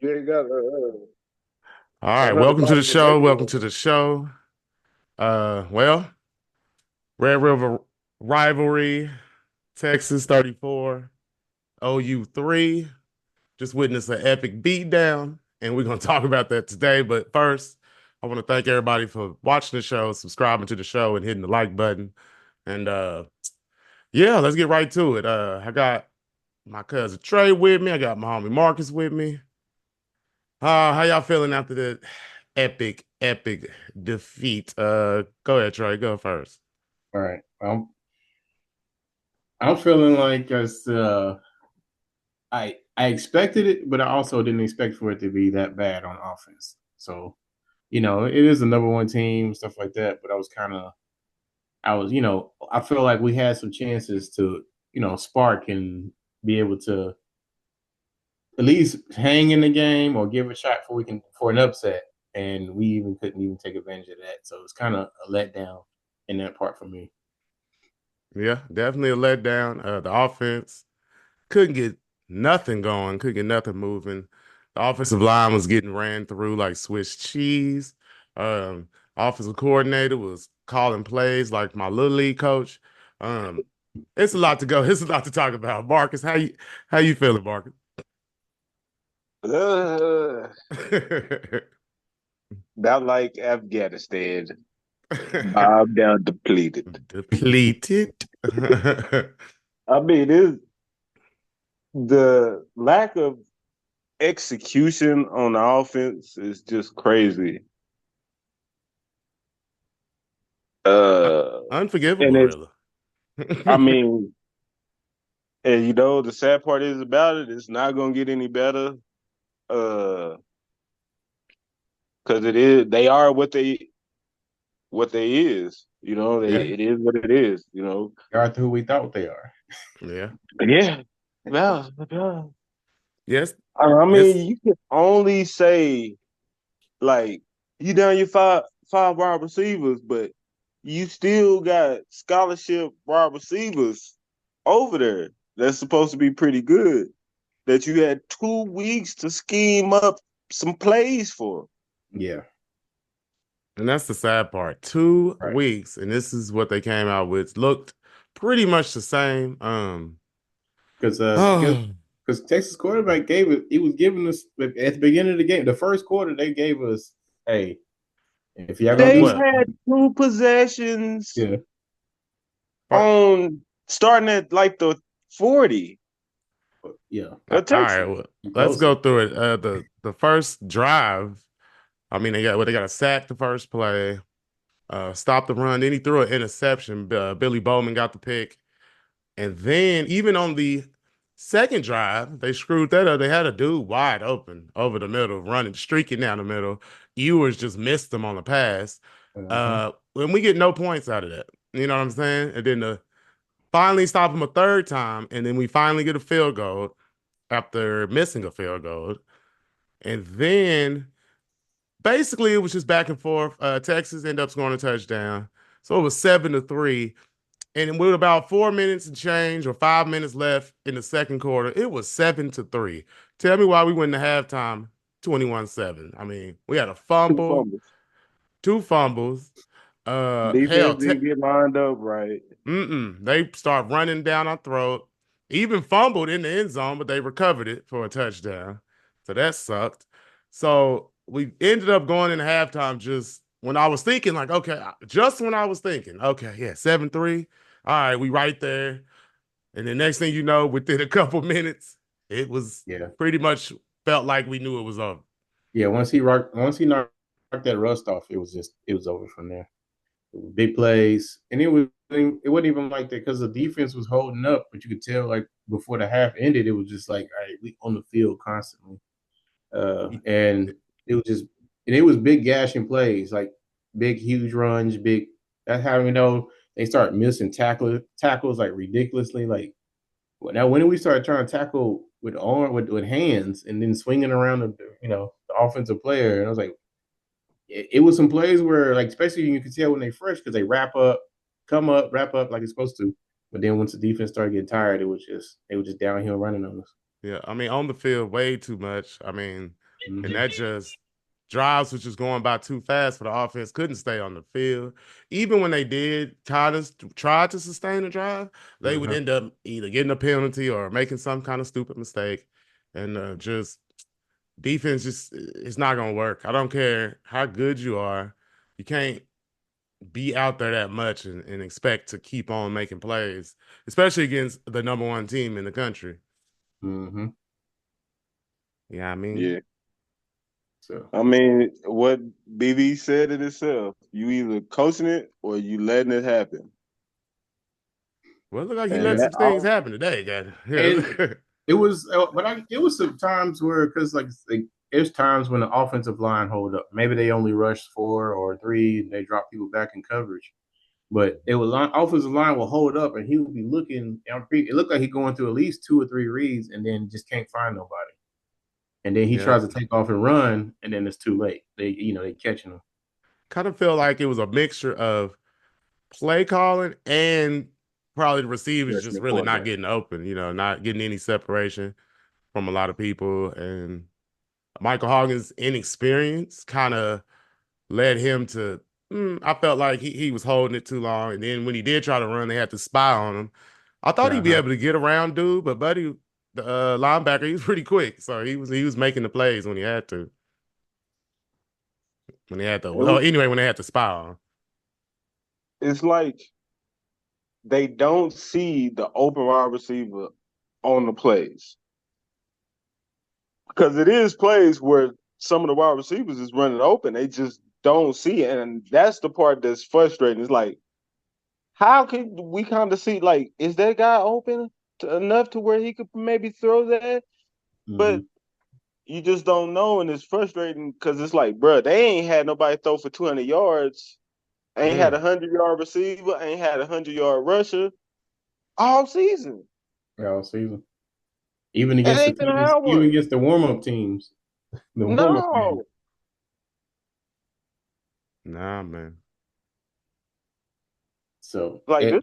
You ain't got All right, welcome to the $100 for show. making Welcome one. to the show. Well, Red River rivalry, Texas 34, OU 3. Just witnessed an epic beatdown, and we're gonna talk about that today. But first, I want to thank everybody for watching the show, subscribing to the show, and hitting the like button. And yeah, let's get right to it. I got my cousin Trey with me. I got my homie Marcus with me. How y'all feeling after the epic defeat? Go ahead, Trey. Go first. All right. I'm feeling like I expected it, but I also didn't expect for it to be that bad on offense. So, it is the number one team, stuff like that. But I feel like we had some chances to, spark and be able to at least hang in the game or give a shot for an upset. And we even couldn't even take advantage of that. So it's kind of a letdown in that part for me. Yeah, definitely a letdown. The offense couldn't get nothing going, couldn't get nothing moving. The offensive line was getting ran through like Swiss cheese. Um, Offensive coordinator was calling plays like my little league coach. Um, it's a lot to go. It's a lot to talk about. Marcus, how you feeling, Marcus? Not like Afghanistan. Bombed down, depleted. Depleted. I mean, it's the lack of execution on the offense is just crazy. Uh, and Unforgivable, it's, really. I mean, and the sad part is about it, it's not gonna get any better. Uh, because they are what they is. Yeah, It is what it is. They are who we thought they are. yeah. Yeah. Yeah. Yes, I it's mean, you can only say like you down your five wide receivers, but you still got scholarship wide receivers over there that's supposed to be pretty good. That you had 2 weeks to scheme up some plays for. Yeah. and that's the sad part. Two Right. weeks, and this is what they came out with. Looked pretty much the same. Because because Oh, because Texas quarterback gave it. He was giving us at the beginning of the game. The first quarter, they gave us, "Hey, if y'all gonna do They well, something, had two possessions yeah, all on starting at like the 40 yeah, of right. Texas. Well, you let's close go it." through it. The first drive. I mean, they got a sack the first play. Stopped the run. Then he threw an interception. Billy Bowman got the pick. And then even on the second drive, they screwed that up. They had a dude wide open over the middle, running, streaking down the middle. Ewers just missed him on the pass. Uh-huh. And we get no points out of that. You know what I'm saying? And then finally stop him a third time, and then we finally get a field goal after missing a field goal. And then basically it was just back and forth. Texas ended up scoring a touchdown. So it was 7-3. And with about 4 minutes and change or 5 minutes left in the second quarter, it was 7-3. Tell me why we went to halftime 21-7. I mean, we had a Two fumble, fumbles. two fumbles. Defense Hell, didn't get lined up right. they start running down our throat. Even fumbled in the end zone, but they recovered it for a touchdown. So that sucked. So we ended up going in halftime just when I was thinking, like, okay, just when I was thinking, okay, yeah, 7-3. All right, we right there. And the next thing you know, within a couple minutes, it was Yeah, pretty much felt like we knew it was over. yeah. Once he knocked that rust off, it was over from there. It was big plays, and it wasn't even like that because the defense was holding up, but you could tell like before the half ended, it was just like, all right, we on the field constantly. And it was just and it was big gashing plays, like big huge runs, big. That's how we know they start missing tackles like ridiculously. Like now, when did we start trying to tackle with hands and then swinging around the offensive player? And I was like, it was some plays where like especially you can tell when they fresh because they come up, wrap up like it's supposed to. But then once the defense started getting tired, they were just downhill running on us. Yeah, I mean, on the field, way too much. I mean, and Mm-hmm. that just drives was just going by too fast for the offense. Couldn't stay on the field. Even when they did try to sustain a drive, they would Uh-huh. end up either getting a penalty or making some kind of stupid mistake, and just defense just it's not gonna work. I don't care how good you are, you can't be out there that much and expect to keep on making plays, especially against the number one team in the country. Mm-hmm. Yeah, I mean, Yeah. So I mean, what BB said it itself. You either coaching it or you letting it happen. well, it looked like he And let yeah, some that things all happen today, guys. and Yeah. it was, it was some times where because like there's times when the offensive line hold up. Maybe they only rush 4 or 3 and they drop people back in coverage. But it was offensive line will hold up and he would be looking. It looked like he going through at least 2 or 3 reads and then just can't find nobody. And then he Yeah. tries to take off and run, and then it's too late. They catching him. Kind of feel like it was a mixture of play calling and probably the receivers Rushing just the really not quarterback. getting open, not getting any separation from a lot of people. And Michael Hogan's inexperience kind of led him to, I felt like he was holding it too long. And then when he did try to run, they had to spy on him. I thought he'd be Uh-huh. able to get around dude, but Buddy, the linebacker, he was pretty quick. So he was making the plays when he had to. When they had to, it well, was, anyway, when they had to spy on him. it's like they don't see the open wide receiver on the plays. Because it is plays where some of the wide receivers is running open. They just don't see it. And that's the part that's frustrating. It's like, how can we kind of see, like, is that guy open enough to where he could maybe throw that? Mm-hmm. But you just don't know. And it's frustrating because it's like, bro, they ain't had nobody throw for 200 yards. Ain't had a Mm. 100-yard receiver. Ain't had a 100-yard rusher all season. All season. Even It against the ain't been teams, even Howard. against the warm-up teams, the warm-up games. No. Nah, man. So Like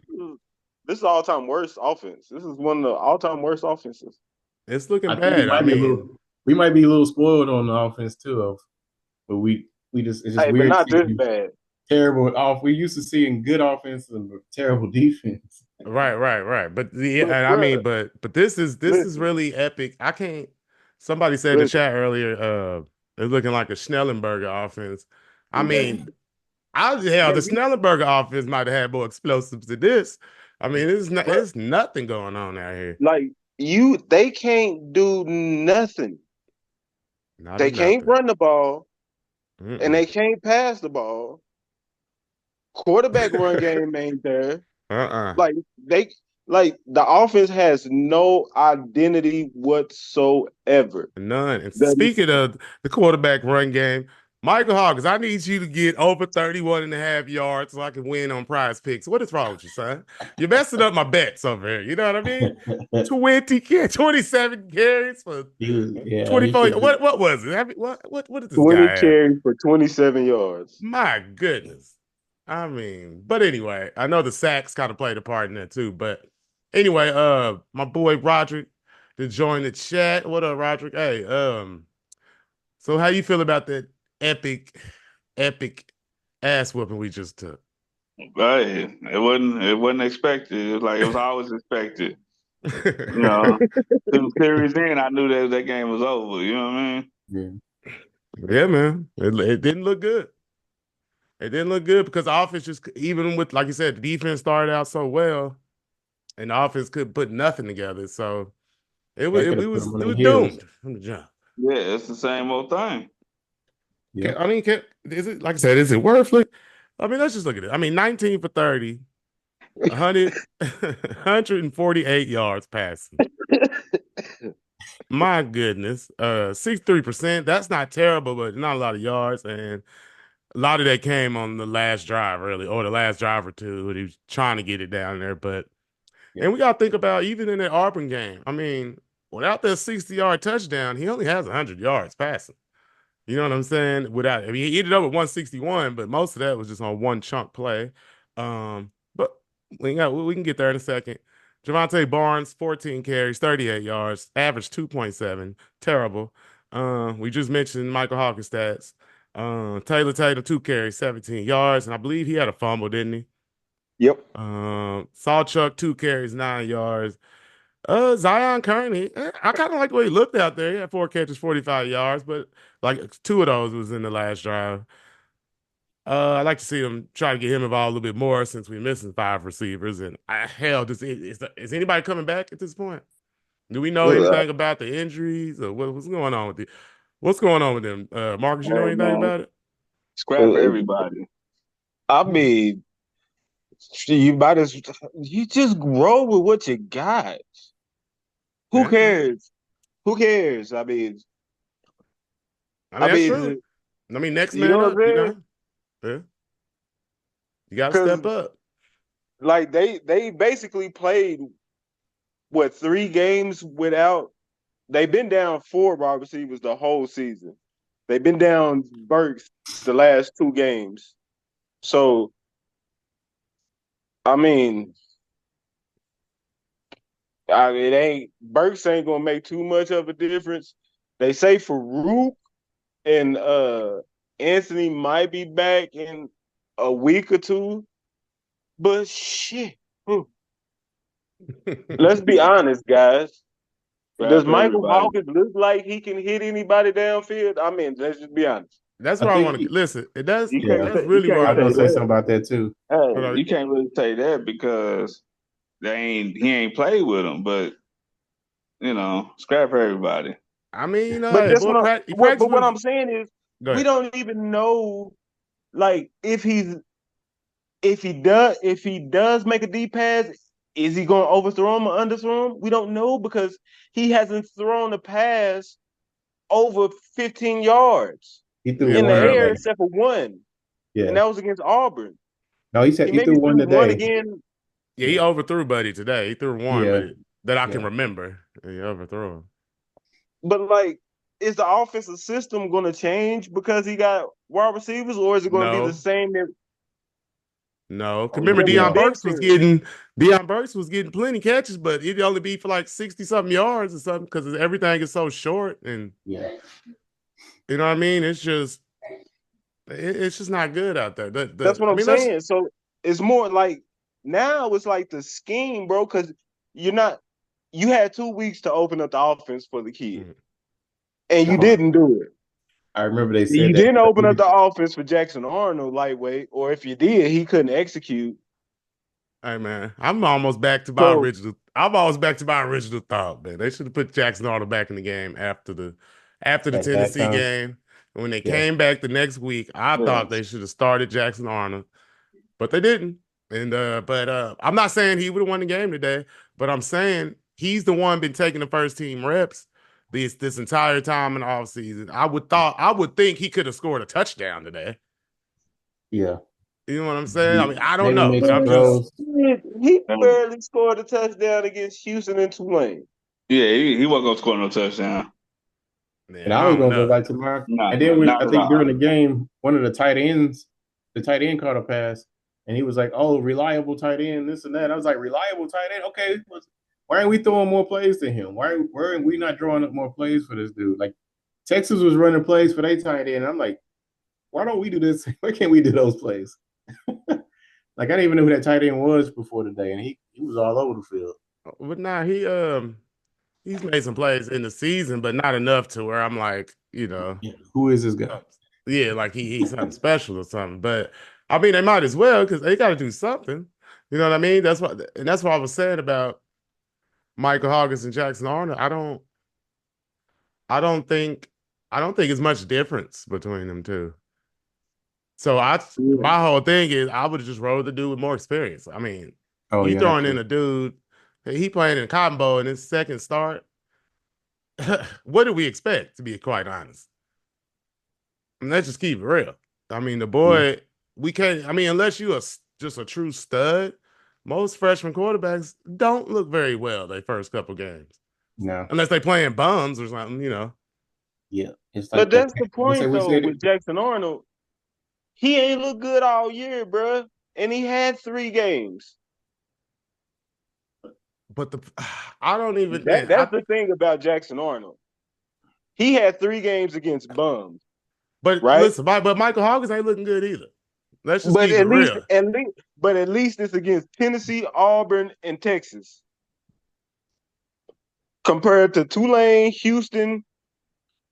this is all time worst offense. This is one of the all time worst offenses. It's I looking think we bad. I might be a mean, little spoiled on the offense too. But we just it's just Hey, but weird not this seeing bad. terrible off. We used to seeing good offense and terrible defense. right. But But and I bruh, mean, but this is listen, really epic. I can't. Somebody said in the listen. chat earlier, it's looking like a Schnellenberger offense. I Bro, mean, the you, Schnellenberger offense might have had more explosives than this. I mean, bro, it's nothing going on out here. like they can't do nothing. Not a They can't nothing. run the ball and Mm-mm. they can't pass the ball. Quarterback run game ain't there. Uh-uh. Like they like the offense has no identity whatsoever. None. And The, speaking of the quarterback run game, Michael Hawkins, I need you to get over 31 and a half yards so I can win on prize picks. What is wrong with you, son? You're messing up my bets over here. You know what I mean? 27 carries for He 24. should be. What was it? I mean, what did this 20 guy have? carries for 27 yards. My goodness. I mean, but anyway, I know the sacks kind of played a part in that too. But anyway, my boy Roderick to join the chat. What up, Roderick? Hey, so how you feel about that epic ass whooping we just took? Hey, it wasn't expected. It was like it was always expected. You know, 2 series in, I knew that game was over. You know what I mean? Yeah. Yeah, man. It didn't look good. It didn't look good because the offense just even with like you said, the defense started out so well, and the offense couldn't put nothing together. So it was That it, could it have put was him on it their was heels. doomed from the jump. Yeah, it's the same old thing. Yeah. I mean, is it like I said? Is it worth it? I mean, let's just look at it. I mean, 19 for 30, 100, 148 yards passing. My goodness, 63%. That's not terrible, but not a lot of yards, and a lot of that came on the last drive, really, or the last drive or two. When he was trying to get it down there, but Yeah. and we got to think about even in that Auburn game. I mean, without that 60-yard touchdown, he only has 100 yards passing. You know what I'm saying? Without, I mean, he ended up with 161, but most of that was just on one chunk play. But we can get there in a second. Javante Barnes, 14 carries, 38 yards, average 2.7. Terrible. We just mentioned Michael Hawkins stats. Taylor Tatum, 2 carries, 17 yards, and I believe he had a fumble, didn't he? Yep. Sawchuck, 2 carries, 9 yards. Zion Kearney, I kind of like the way he looked out there. He had 4 catches, 45 yards, but like 2 of those was in the last drive. I'd like to see them try to get him involved a little bit more since we're missing 5 receivers. And hell, is anybody coming back at this point? Do we know anything about the injuries or what's going on with them? Marcus, you know anything Man, about it? scrap everybody. I mean, you just roll with what you got. Who Yeah. cares? Who cares? I mean, That's true. I mean, next you man know what up, I'm saying? Yeah. You got to Because step up. like they basically played 3 games without. They've been down 4 wide receivers the whole season. They've been down Burks the last 2 games. So, I mean, Burks ain't gonna make too much of a difference. They say Farouk and Anthony might be back in a week or 2, but shit. Let's be honest, guys. Does Scrap Michael everybody. Hawkins look like he can hit anybody downfield? I mean, let's just be honest. That's I what I think want to listen. It does. you Yeah. can't That's say you really what can't I I was gonna say want say to. that. something about that too. Hey, But you can't really say that because he ain't played with them. But scrap everybody. I mean, But that's boy, he but practiced what with. I'm saying is Go we ahead. don't even know like if he does make a deep pass, is he gonna overthrow him or underthrow him? We don't know because he hasn't thrown a pass over 15 yards He threw Yeah, in the one air today. except for one. And Yeah. that was against Auburn. No, he said He he maybe threw one threw one today. again, yeah, he overthrew Buddy today. He threw one, Yeah. that I can Yeah. remember. He overthrew him. but like, is the offensive system going to change because he got wide receivers, or is it going to be the No, same? no. 'Cause Oh remember, yeah. Because No. Deion Burks was getting plenty catches, but it'd only be for like 60 something yards or something because everything is so short, and Yeah. you know what I mean. It's just not good out there. that's what I I'm mean, let's. saying. So it's more like now it's like the scheme, bro. Because you're not. You had 2 weeks to open up the offense for the kid, Mm. and you No. didn't do it. I remember they You said that didn't open up the offense for Jackson Arnold lightweight, or if you did, he couldn't execute. Hey man, I'm almost back to my So original. I'm almost back to my original thought, man. They should have put Jackson Arnold back in the game after the at Tennessee halftime. game. When they Yeah. came back the next week, I thought yes. they should have started Jackson Arnold, but they didn't. And but I'm not saying he would have won the game today, but I'm saying he's the one been taking the first team reps this entire time in the offseason. I would think he could have scored a touchdown today. Yeah. You know what I'm saying? I mean, I don't Maybe know, make but some I'm just throws. He Um, barely scored a touchdown against Houston and Tulane. Yeah, he wasn't gonna score no touchdown. man, And I I was don't gonna go know. back to Mark. Not And then I not at think during all. the game, one of the tight end caught a pass, and he was like, "Oh, reliable tight end, this and that." I was like, "Reliable tight end? Okay, why aren't we throwing more plays to him? Why are we not drawing up more plays for this dude?" Like Texas was running plays for their tight end. I'm like, why don't we do this? Why can't we do those plays? Like I didn't even know who that tight end was before today, and he was all over the field. But nah, he's made some plays in the season, but not enough to where I'm like, Yeah. Who is this guy? yeah, like he's something special or something. But I mean, they might as well because they got to do something. You know what I mean? That's what I was saying about Michael Hawkins and Jackson Arnold. I don't think, I don't think it's much difference between them two. So Yeah. my whole thing is I would have just rolled the dude with more experience. I mean, Oh you yeah, that throwing in too. a dude, he playing in Cotton Bowl in his second start. What do we expect, to be quite honest? And let's just keep it real. I mean, the Yeah. boy, we can't, I mean, unless you are just a true stud, most freshman quarterbacks don't look very well their first couple games. No. Unless they playing bums or something. Yeah. It's But like the that's the we say point, we though, said it. with Jackson Arnold. He ain't look good all year, bruh. And he had 3 games. But I don't even, man, That's the thing about Jackson Arnold. he had 3 games against bums, But right? listen, but Michael Hawkins ain't looking good either. Let's just But keep it at least, real. at least it's against Tennessee, Auburn, and Texas. Compared to Tulane, Houston,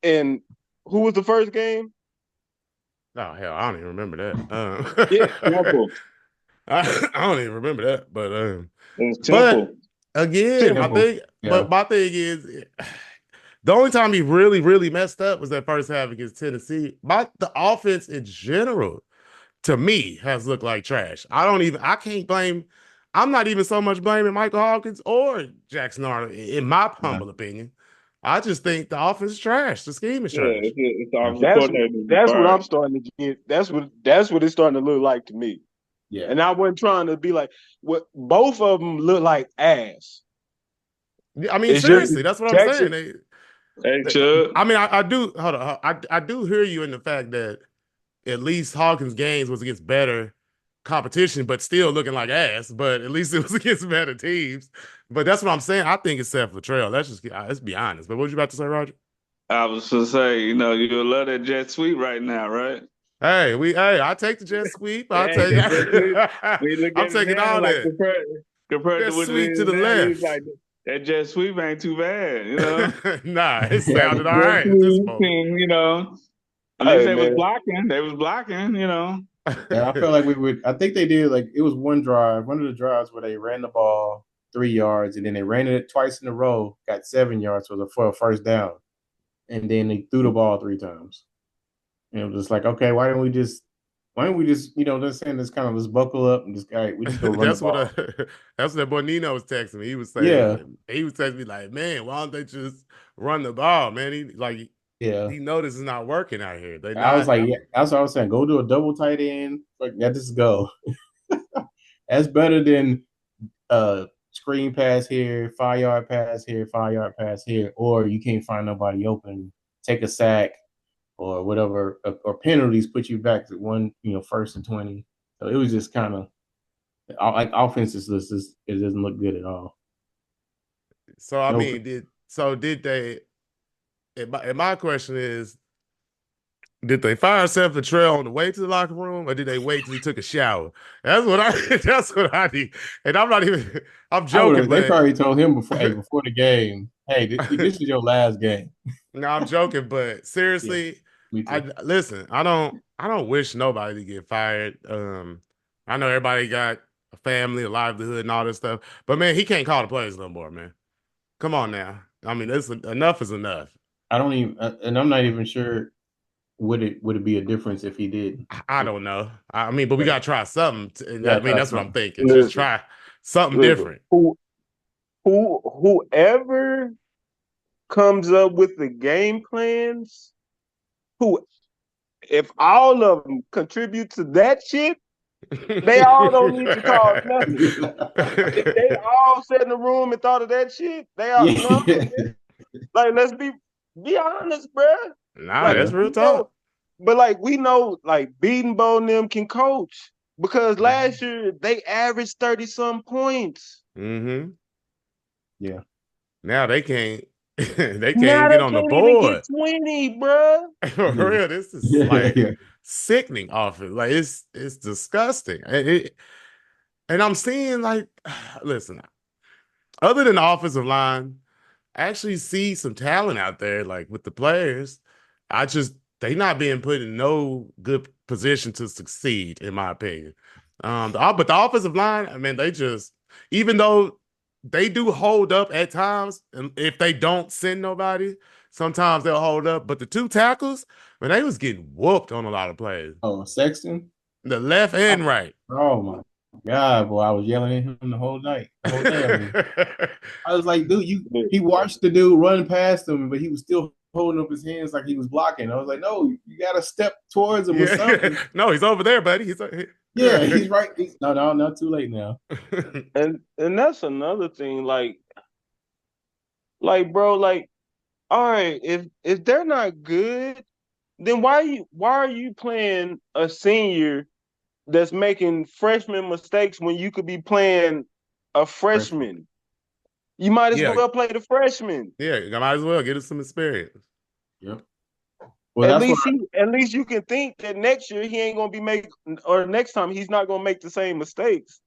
and who was the first game? Oh hell, I don't even remember that. Yeah, Temple. I don't even remember that. It was But Temple. again, my Temple. thing, Yeah. my thing is the only time he really, really messed up was that first half against Tennessee. The offense in general, to me, has looked like trash. I can't blame, I'm not even so much blaming Michael Hawkins or Jackson Arnold, in my humble opinion. I just think the offense is trash. The scheme is Yeah, trash. it's the offensive That's coordinator to be that's what I'm fired. starting to get. That's what it's starting to look like to me. Yeah. And I wasn't trying to be like what both of them look like ass. I mean, It's just seriously, that's what I'm Jackson. saying. Hey, Chubb. I mean, I do, hold on. I do hear you in the fact that at least Hawkins' games was against better competition, but still looking like ass. But at least it was against better teams. But that's what I'm saying. I think it's Seth Latrell. Let's be honest. But what was you about to say, Roger? I was to say, you love that jet sweep right now, right? I take the jet sweep. Hey, that jet sweep. When you look I'm at it taking now, all like that. compared to Jet what it sweep to is the now, you left. like that jet sweep ain't too bad. Nah, it Like sounded all jet right at this sweep, moment. and at least Hey they was man, blocking. They was blocking. Yeah, I feel like we would. I think they did. Like it was one of the drives where they ran the ball 3 yards, and then they ran it twice in a row, got 7 yards for a first down, and then they threw the ball 3 times. And it was just like, okay, why don't we just, let's say this kind of let's buckle up and just, all right, we just go run the That's what ball. that's what that boy Nino was texting me. Yeah, He was texting me like, man, why don't they just run the ball, man? yeah. He know this is not working out here. They I was not. like, yeah, that's what I was saying. Go do a double tight end. Like, yeah, just go. That's better than screen pass here, 5 yard pass here, 5 yard pass here, or you can't find nobody open, take a sack or whatever, or penalties put you back to one, 1st and 20. So it was just kind of like offenses. It doesn't look good at all. So I No, mean, did they? And my question is, did they fire Seth Latrell on the way to the locker room, or did they wait till he took a shower? That's what I. That's what I need. And I'm not even. I'm I would joking, have. They but probably told him before the game, hey, this is your last game. no, I'm joking. But Yeah, seriously, me I too. listen. I don't wish nobody to get fired. I know everybody got a family, a livelihood, and all this stuff. But man, he can't call the plays no more, man. Come on now. I mean, enough is enough. I don't even, and I'm not even sure would it be a difference if he did. I don't know. I mean, but we Yeah, gotta try something. I yeah, mean, try that's what I'm something. thinking. Just listen, try something listen. different. Whoever comes up with the game plans, who if all of them contribute to that shit, they all don't need to call nothing. If they all sat in the room and thought of that shit, they all no. Yeah, Like let's be honest, bruh. Nah, Like yeah. that's real we know, talk. but like we know, like Beaton Bowl and them can coach because Mm-hmm. last year they averaged 30 some points. Mm-hmm. Yeah. Now they can't. They can't Now even get they on the can't even get board. 20, bruh. For Yeah. real, this is Yeah. like Yeah. sickening offense. Like it's disgusting. And I'm seeing like, listen, other than the offensive line, I actually see some talent out there, like with the players. They not being put in no good position to succeed, in my opinion. But the offensive line, I mean, they just even though they do hold up at times, and if they don't send nobody, sometimes they'll hold up. But the two tackles, man, they was getting whooped on a lot of plays, Oh, Sexton. the left and right. Oh my God, boy! I was yelling at him the whole night, the whole day. I was like, dude, he watched the dude run past him, but he was still holding up his hands like he was blocking. I was like, no, you got to step towards him or Yeah, something. no, he's over there, buddy. Yeah, he's right. No, not too late now. And that's another thing, like bro, like, all right, if they're not good, then why are you playing a senior that's making freshman mistakes when you could be playing a Freshman. freshman? You might as Yeah, well play the freshman. yeah, I might as well get us some experience. Yep. Well, At that's why. least you can think that next year he ain't gonna or next time he's not gonna make the same mistakes.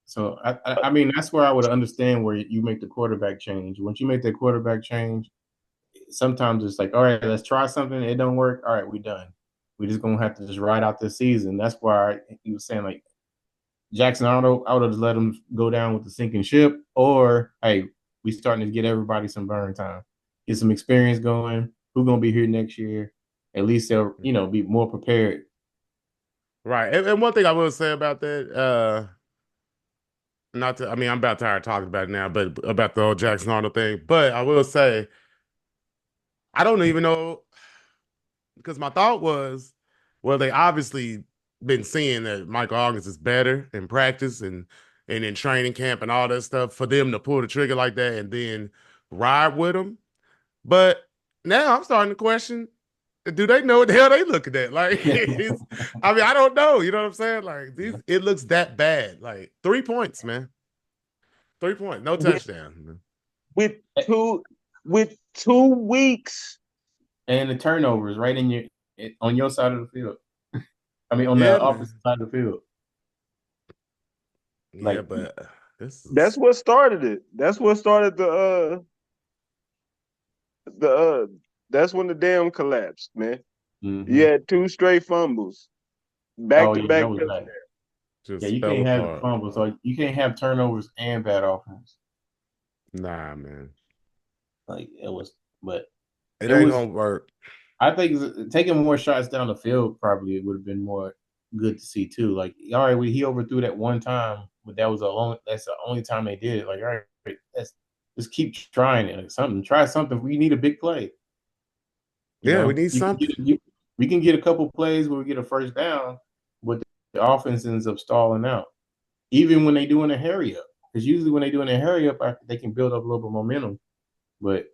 So I mean, that's where I would understand where you make the quarterback change. Once you make that quarterback change, sometimes it's like, all right, let's try something. It don't work. All right, we done. We just gonna have to just ride out this season. That's why he was saying like Jackson Arnold, I would have just let him go down with the sinking ship. Or hey, we starting to get everybody some burn time, get some experience going. Who's gonna be here next year? At least they'll be more prepared. Right. And one thing I will say about that, not to, I mean, I'm about tired of talking about it now, but about the whole Jackson Arnold thing. But I will say, I don't even know, because my thought was, well, they obviously been seeing that Michael August is better in practice and in training camp and all that stuff for them to pull the trigger like that and then ride with him. But now I'm starting to question, do they know what the hell they looking at? Like, I mean, I don't know. You know what I'm saying? Like, it looks that bad. Like 3 points, man. 3 points, no touchdown. With 2 weeks. And the turnovers right on your side of the field. I mean, on Yeah, the man. opposite side of the field. Yeah, but this is... That's what started it. That's what started that's when the dam collapsed, man. Mm-hmm. You had 2 straight fumbles, back to back touchdowns. Yeah, you can't have the fumbles, so you can't have turnovers and bad offense. Nah, man. Like it ain't gonna work. I think taking more shots down the field probably would have been more good to see too. Like, all right, he overthrew that one time, but that's the only time they did it. Like, all right, let's just keep trying it. Like try something. We need a big play. We need something. We can get a couple plays where we get a first down, but the offense ends up stalling out. Even when they doing a hurry up, because usually when they doing a hurry up, they can build up a little bit of momentum, but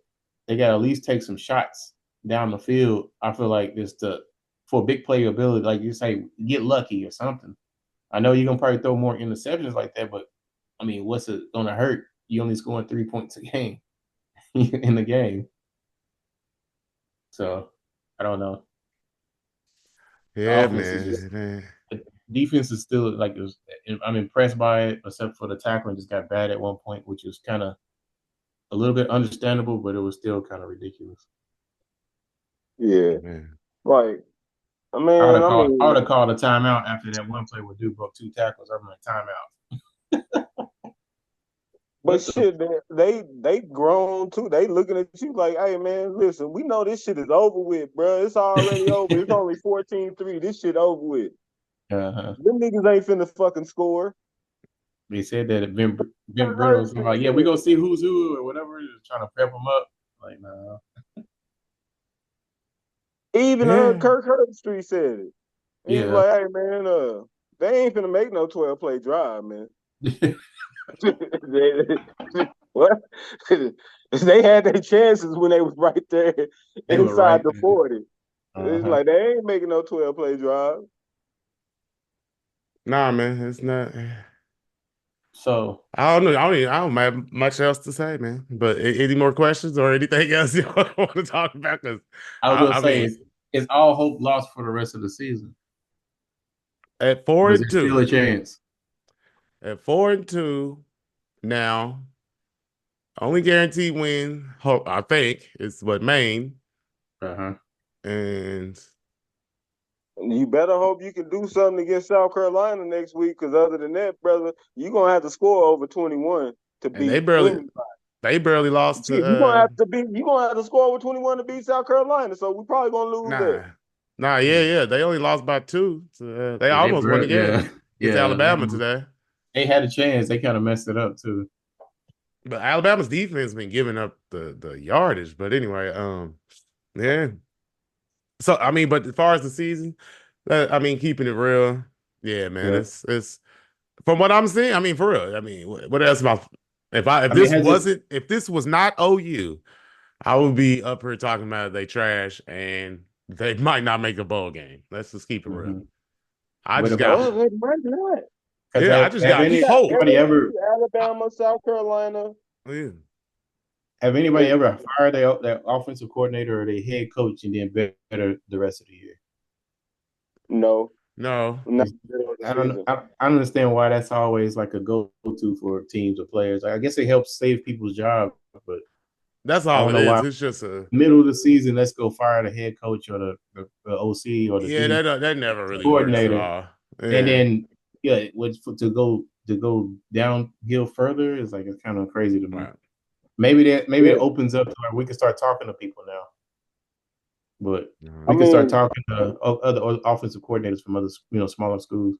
they got to at least take some shots down the field. I feel like for big playability, like you say, get lucky or something. I know you're gonna probably throw more interceptions like that, but I mean, what's it gonna hurt? You only scoring 3 points a game in the game, so I don't know. Yeah, man. Defense is still like I'm impressed by it, except for the tackling just got bad at one point, which was kind of a little bit understandable, but it was still kind of ridiculous. Yeah, man. Like, I would have called a timeout after that one play where dude broke 2 tackles. I'm like, timeout. But shit, they grown too. They looking at you like, hey man, listen, we know this shit is over with, bro. It's already over. It's only 14-3. This shit over with. Uh-huh. Them niggas ain't finna fucking score. They said that Ben Brittle was like, yeah, we gonna see who's who or whatever, trying to pep them up. Like, nah. Even Kirk Herbstreit said it. He was like, hey man, they ain't finna make no 12-play drive, man. What? They had their chances when they was right there inside the 40. It's like they ain't making no 12-play drive. Nah, man, it's not. So I don't know. I don't have much else to say, man. But any more questions or anything else you want to talk about? Because I was gonna say, is all hope lost for the rest of the season? At 4-2, still a chance. At 4-2, now only guaranteed win, I think, is Maine. And you better hope you can do something against South Carolina next week, because other than that, brother, you're gonna have to score over 21 to beat anybody. They barely lost to. You're gonna have to score over 21 to beat South Carolina. So we're probably gonna lose that. Yeah. They only lost by 2. They almost won the game. It's Alabama today. They had a chance. They kind of messed it up too. But Alabama's defense has been giving up the yardage. But anyway, yeah. So I mean, but as far as the season, I mean, keeping it real, yeah, man. It's from what I'm seeing. I mean, for real. I mean, what else about if this was not OU, I would be up here talking about they trash and they might not make a bowl game. Let's just keep it real. I just got hope. Alabama, South Carolina. Yeah. Have anybody ever fired their offensive coordinator or their head coach and then better the rest of the year? No, No. not middle of the I don't season. I don't understand why that's always like a go-to for teams or players. I guess it helps save people's jobs, but That's I all don't it know why is. It's just a middle of the season, let's go fire the head coach or the OC or the yeah, D that never really works at coordinator, all. and Yeah. then to go downhill further is like it's kind of crazy to me. Right. Maybe it opens up to where we can start talking to people now, but we can start talking to other offensive coordinators from other smaller schools.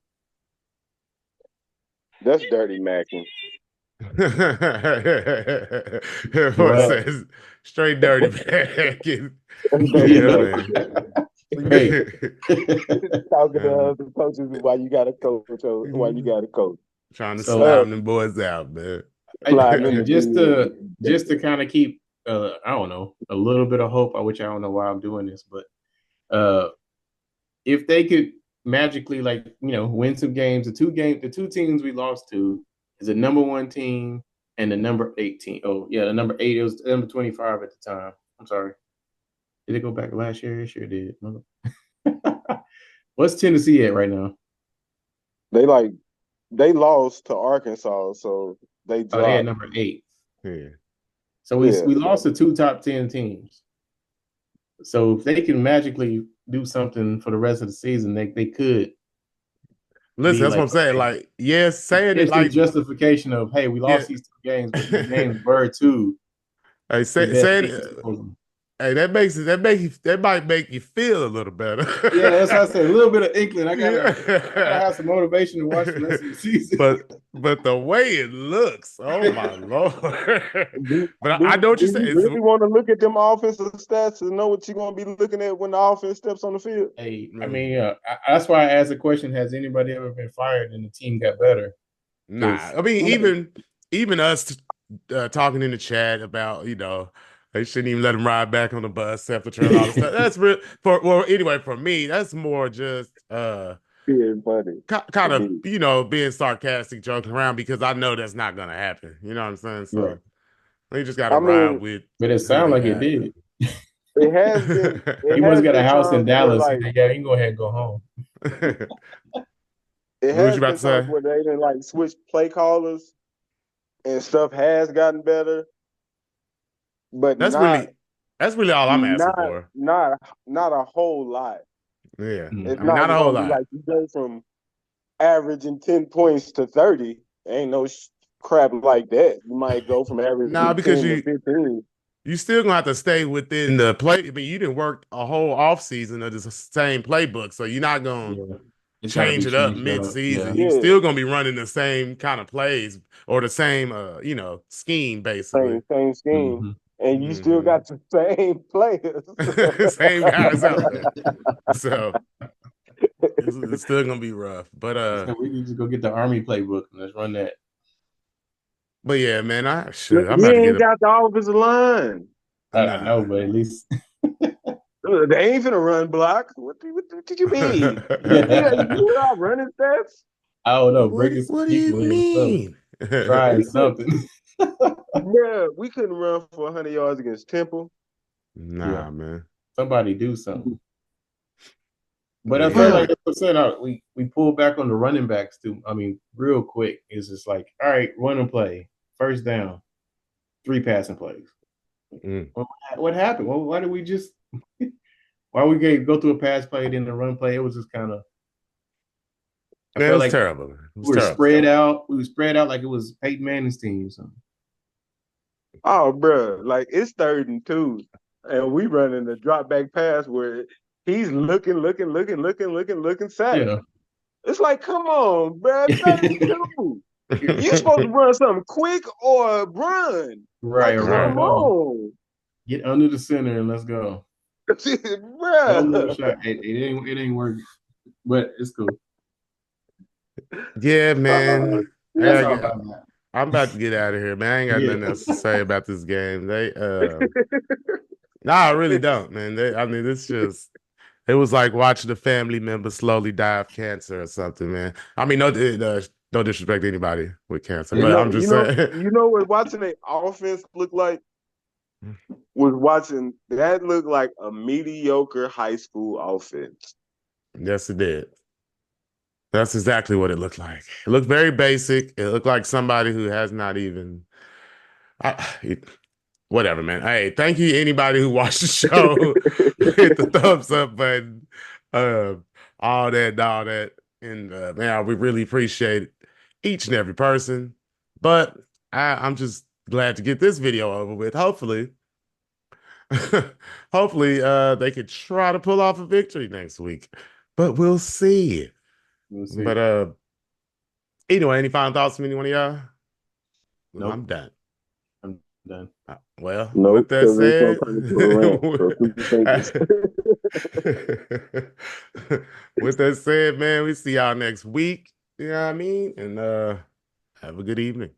That's dirty macking. Everyone says straight dirty back. Yeah, Yeah. man. Hey. Talking to other coaches while you got a coach. While you got a coach, Trying to So, slime them boys out, man. slime in the just DMs. to kind of keep I don't know, a little bit of hope, which I don't know why I'm doing this, but if they could magically win some games, the two teams we lost to is the number 1 team and the number 18. Oh yeah, the number 8, it was number 25 at the time. I'm sorry. Did it go back last year? It sure did. What's Tennessee at right now? They lost to Arkansas, so they dropped. Oh, they at number 8. Yeah. So we lost to 2 top 10 teams. So if they can magically do something for the rest of the season, they could. Listen, that's what I'm saying. Like, yes, saying it like justification of, hey, we lost these 2 games, but these games were 2. Hey, saying hey, that might make you feel a little better. Yeah, that's what I said. A little bit of inkling. I gotta have some motivation to watch the rest of the season. But the way it looks, oh my Lord. I know what you're saying. You really want to look at them offensive stats and know what you're going to be looking at when the offense steps on the field? Hey, I mean, that's why I asked the question: has anybody ever been fired and the team got better? Nah, I mean, even us talking in the chat about they shouldn't even let him ride back on the bus after trail all the stuff. That's real anyway, for me, that's more just being funny. Kind of being sarcastic, joking around, because I know that's not gonna happen. You know what I'm saying? So you just gotta ride with. But it sounds like it did. It has been. He must got a house in Dallas. Yeah, you can go ahead and go home. It has been times where they didn't switch play callers and stuff has gotten better. But that's really all I'm asking for. Not a whole lot. Yeah, it's not a whole lot. Like you go from averaging 10 points to 30. Ain't no crap like that. You might go from averaging 10 to 15. You still gonna have to stay within the play. I mean, you didn't work a whole offseason of the same playbook, so you're not gonna change it up mid-season. You're still gonna be running the same kind of plays or the same scheme, basically. Same scheme. Mm-hmm. And you still got the same players. Same guys out there. So it's still gonna be rough. But so we need to go get the Army playbook and let's run that. But yeah, man, I'm ain't got the offensive line. I know, but at least they ain't finna run block. What did you mean? You not running stats? I don't know. What do you mean? Try something. Yeah, we couldn't run for 100 yards against Temple. Nah, man. Somebody do something. But I feel like we pulled back on the running backs too. I mean, real quick. It's just like, all right, run and play, first down, 3 passing plays. What happened? Well, why did we just? Why we go through a pass play then the run play? It was just kind of. It was terrible. We were spread out. We were spread out like it was Peyton Manning's team or something. Oh, bro, like it's 3rd and 2, and we running the drop back pass where he's looking sack. Yeah. It's like, come on, bro, 3rd and 2. You're supposed to run something quick or run. Right, like, come on. Get under the center and let's go. Bro. It ain't working, but it's cool. Yeah, man. I'm about to get out of here, man. I ain't got nothing else to say about this game. I really don't, man. It's just it was like watching a family member slowly die of cancer or something, man. I mean, no disrespect to anybody with cancer, but I'm just saying. You know what watching the offense look like? was watching that looked like a mediocre high school offense. Yes, it did. That's exactly what it looked like. It looked very basic. It looked like somebody who has not even. Whatever, man. Hey, thank you anybody who watched the show. Hit the thumbs up button. Uh, all that, all that, and man, we really appreciate each and every person. But I'm just glad to get this video over with. Hopefully, hopefully, they could try to pull off a victory next week. But we'll see. We'll see. But anyway, any final thoughts from anyone of y'all? Nope. I'm done. I'm done. Well, Nope, with that because it's gonna said, turn into a rant. So people think with that said, man, we see y'all next week. You know what I mean? And have a good evening.